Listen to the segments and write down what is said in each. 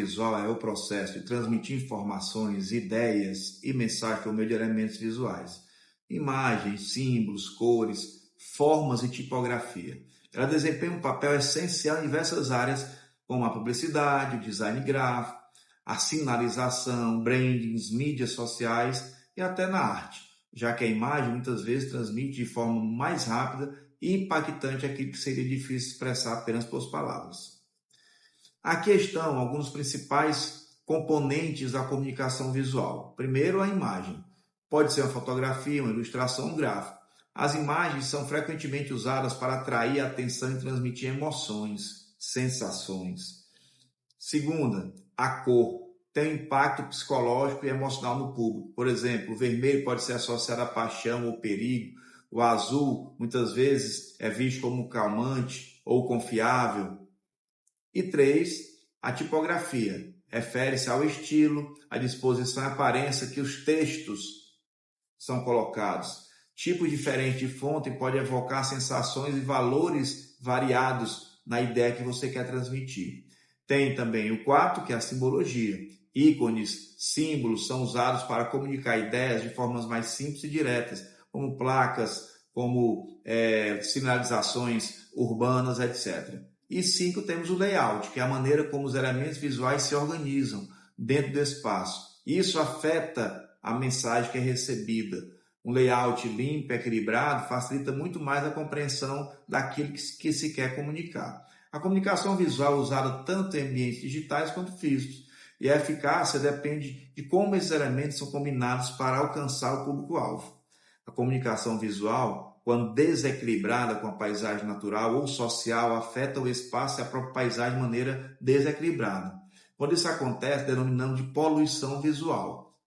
visual é o processo de transmitir informações, ideias e mensagens por meio de elementos visuais. Imagens, símbolos, cores, formas e tipografia. Ela desempenha um papel essencial em diversas áreas, como a publicidade, o design gráfico, a sinalização, brandings, mídias sociais e até na arte, já que a imagem muitas vezes transmite de forma mais rápida e impactante aquilo que seria difícil expressar apenas por palavras. Aqui estão alguns principais componentes da comunicação visual. Primeiro, a imagem. Pode ser uma fotografia, uma ilustração, um gráfico. As imagens são frequentemente usadas para atrair a atenção e transmitir emoções, sensações. Segunda, a cor. Tem um impacto psicológico e emocional no público. Por exemplo, o vermelho pode ser associado à paixão ou perigo. O azul, muitas vezes, é visto como calmante ou confiável. E 3, a tipografia. Refere-se ao estilo, à disposição e aparência que os textos são colocados. Tipos diferentes de fonte podem evocar sensações e valores variados na ideia que você quer transmitir. Tem também o 4, que é a simbologia. Ícones, símbolos são usados para comunicar ideias de formas mais simples e diretas, como placas, como sinalizações urbanas, etc. E 5, temos o layout, que é a maneira como os elementos visuais se organizam dentro do espaço. Isso afeta a mensagem que é recebida. Um layout limpo e equilibrado facilita muito mais a compreensão daquilo que se quer comunicar. A comunicação visual é usada tanto em ambientes digitais quanto físicos, e a eficácia depende de como esses elementos são combinados para alcançar o público-alvo. A comunicação visual, quando desequilibrada com a paisagem natural ou social, afeta o espaço e a própria paisagem de maneira desequilibrada. Quando isso acontece, denominamos de poluição visual.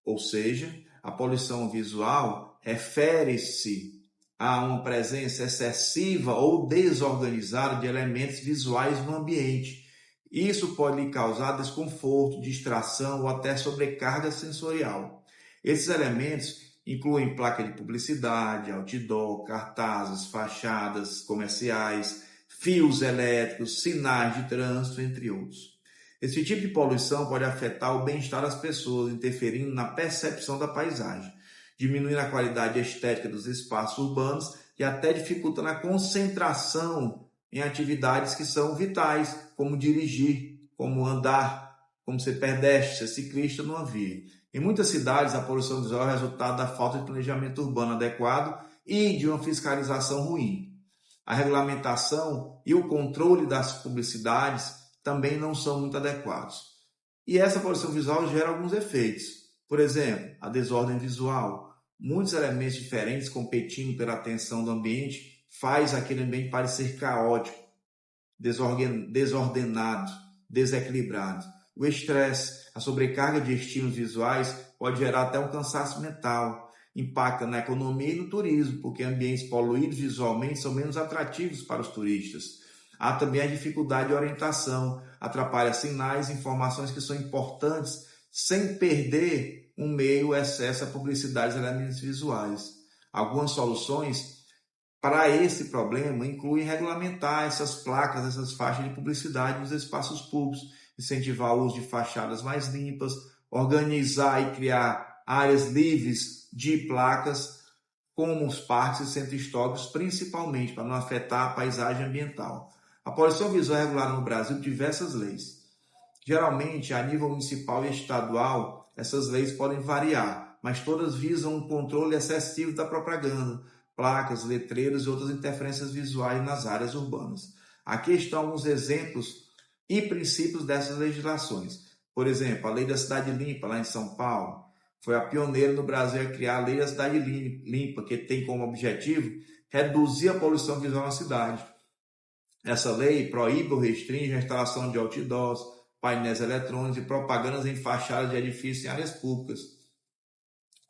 Ou seja, a poluição visual refere-se a uma presença excessiva ou desorganizada de elementos visuais no ambiente. Isso pode lhe causar desconforto, distração ou até sobrecarga sensorial. Esses elementos incluem placa de publicidade, outdoor, cartazes, fachadas comerciais, fios elétricos, sinais de trânsito, entre outros. Esse tipo de poluição pode afetar o bem-estar das pessoas, interferindo na percepção da paisagem, diminuindo a qualidade estética dos espaços urbanos e até dificultando a concentração em atividades que são vitais, como dirigir, como andar, como ser pedestre, ser ciclista numa via. Em muitas cidades, a poluição visual é resultado da falta de planejamento urbano adequado e de uma fiscalização ruim. A regulamentação e o controle das publicidades também não são muito adequados. E essa poluição visual gera alguns efeitos. Por exemplo, a desordem visual. Muitos elementos diferentes competindo pela atenção do ambiente faz aquele ambiente parecer caótico, desordenado, desequilibrado. O estresse, a sobrecarga de estímulos visuais pode gerar até um cansaço mental. Impacta na economia e no turismo, porque ambientes poluídos visualmente são menos atrativos para os turistas. Há também a dificuldade de orientação, atrapalha sinais e informações que são importantes, sem perder um meio excesso a publicidade e elementos visuais. Algumas soluções para esse problema incluem regulamentar essas placas, essas faixas de publicidade nos espaços públicos, incentivar o uso de fachadas mais limpas, organizar e criar áreas livres de placas, como os parques e centros históricos, principalmente para não afetar a paisagem ambiental. A poluição visual é regulada no Brasil por diversas leis. Geralmente, a nível municipal e estadual, essas leis podem variar, mas todas visam um controle excessivo da propaganda, placas, letreiros e outras interferências visuais nas áreas urbanas. Aqui estão alguns exemplos e princípios dessas legislações. Por exemplo, a Lei da Cidade Limpa, lá em São Paulo, foi a pioneira no Brasil a criar a Lei da Cidade Limpa, que tem como objetivo reduzir a poluição visual na cidade. Essa lei proíbe ou restringe a instalação de outdoors, painéis eletrônicos e propagandas em fachadas de edifícios em áreas públicas.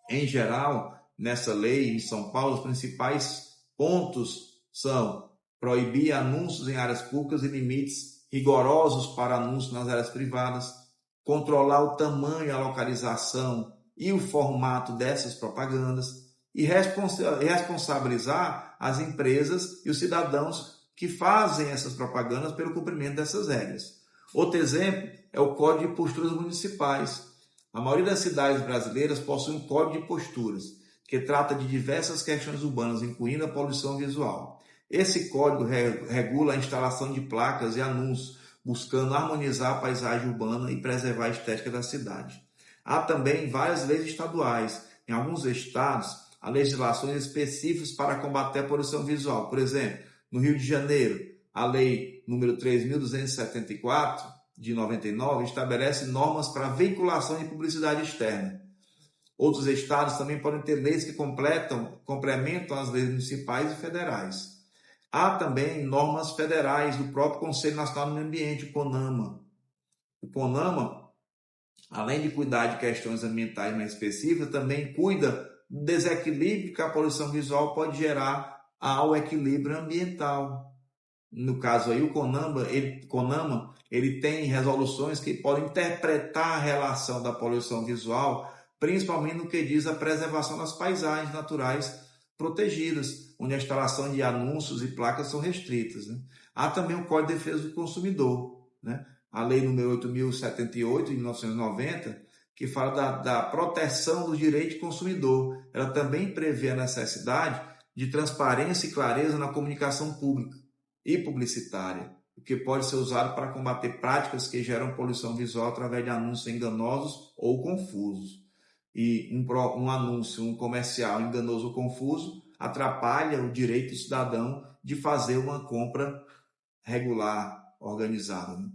Em geral, nessa lei, em São Paulo, os principais pontos são proibir anúncios em áreas públicas e limites rigorosos para anúncios nas áreas privadas, controlar o tamanho, a localização e o formato dessas propagandas e responsabilizar as empresas e os cidadãos que fazem essas propagandas pelo cumprimento dessas regras. Outro exemplo é o Código de Posturas Municipais. A maioria das cidades brasileiras possui um Código de Posturas, que trata de diversas questões urbanas, incluindo a poluição visual. Esse código regula a instalação de placas e anúncios, buscando harmonizar a paisagem urbana e preservar a estética da cidade. Há também várias leis estaduais. Em alguns estados, há legislações específicas para combater a poluição visual. Por exemplo, no Rio de Janeiro, a Lei número 3.274, de 99, estabelece normas para veiculação de publicidade externa. Outros estados também podem ter leis que complementam as leis municipais e federais. Há também normas federais do próprio Conselho Nacional do Meio Ambiente, o CONAMA. O CONAMA, além de cuidar de questões ambientais mais específicas, também cuida do desequilíbrio que a poluição visual pode gerar ao equilíbrio ambiental. No caso aí, o CONAMA, ele tem resoluções que podem interpretar a relação da poluição visual, principalmente no que diz a preservação das paisagens naturais protegidas, onde a instalação de anúncios e placas são restritas, né? Há também o Código de Defesa do Consumidor, né? A Lei número 8.078, de 1990, que fala da proteção do direito do consumidor. Ela também prevê a necessidade de transparência e clareza na comunicação pública e publicitária, o que pode ser usado para combater práticas que geram poluição visual através de anúncios enganosos ou confusos. E um anúncio, um comercial enganoso ou confuso atrapalha o direito do cidadão de fazer uma compra regular, organizada, né?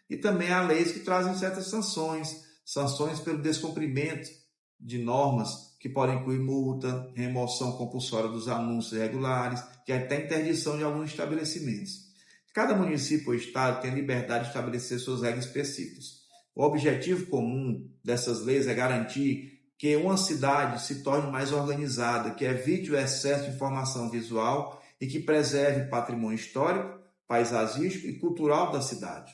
E também há leis que trazem certas sanções pelo descumprimento de normas, que podem incluir multa, remoção compulsória dos anúncios irregulares, que até interdição de alguns estabelecimentos. Cada município ou estado tem a liberdade de estabelecer suas regras específicas. O objetivo comum dessas leis é garantir que uma cidade se torne mais organizada, que evite o excesso de informação visual e que preserve o patrimônio histórico, paisagístico e cultural da cidade.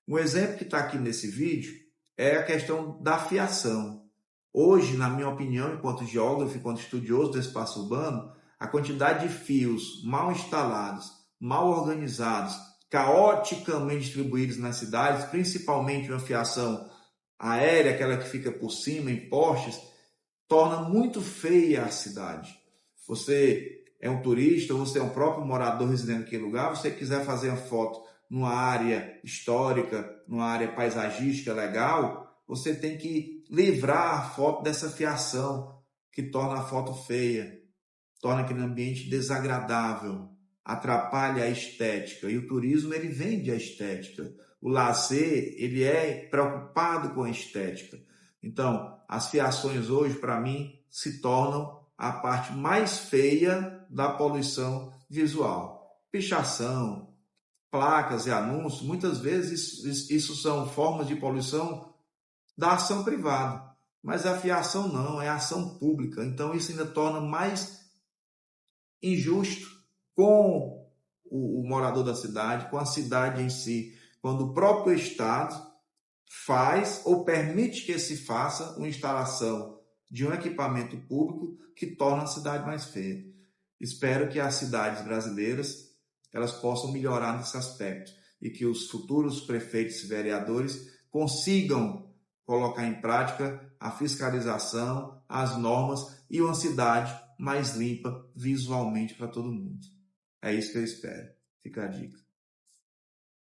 Um exemplo que está aqui nesse vídeo é a questão da fiação. Hoje, na minha opinião, enquanto geógrafo, enquanto estudioso do espaço urbano, a quantidade de fios mal instalados, mal organizados, caoticamente distribuídos nas cidades, principalmente uma fiação aérea, aquela que fica por cima, em postes, torna muito feia a cidade. Você é um turista, ou você é um próprio morador residente naquele lugar, você quiser fazer uma foto numa área histórica, numa área paisagística legal, você tem que livrar a foto dessa fiação que torna a foto feia, torna aquele ambiente desagradável, atrapalha a estética. E o turismo, ele vende a estética. O lazer, ele é preocupado com a estética. Então, as fiações hoje, para mim, se tornam a parte mais feia da poluição visual. Pichação, placas e anúncios, muitas vezes isso são formas de poluição da ação privada. Mas a fiação não, é a ação pública. Então, isso ainda torna mais injusto com o morador da cidade, com a cidade em si, quando o próprio Estado faz ou permite que se faça uma instalação de um equipamento público que torna a cidade mais feia. Espero que as cidades brasileiras elas possam melhorar nesse aspecto e que os futuros prefeitos e vereadores consigam colocar em prática a fiscalização, as normas e uma cidade mais limpa visualmente para todo mundo. É isso que eu espero. Fica a dica.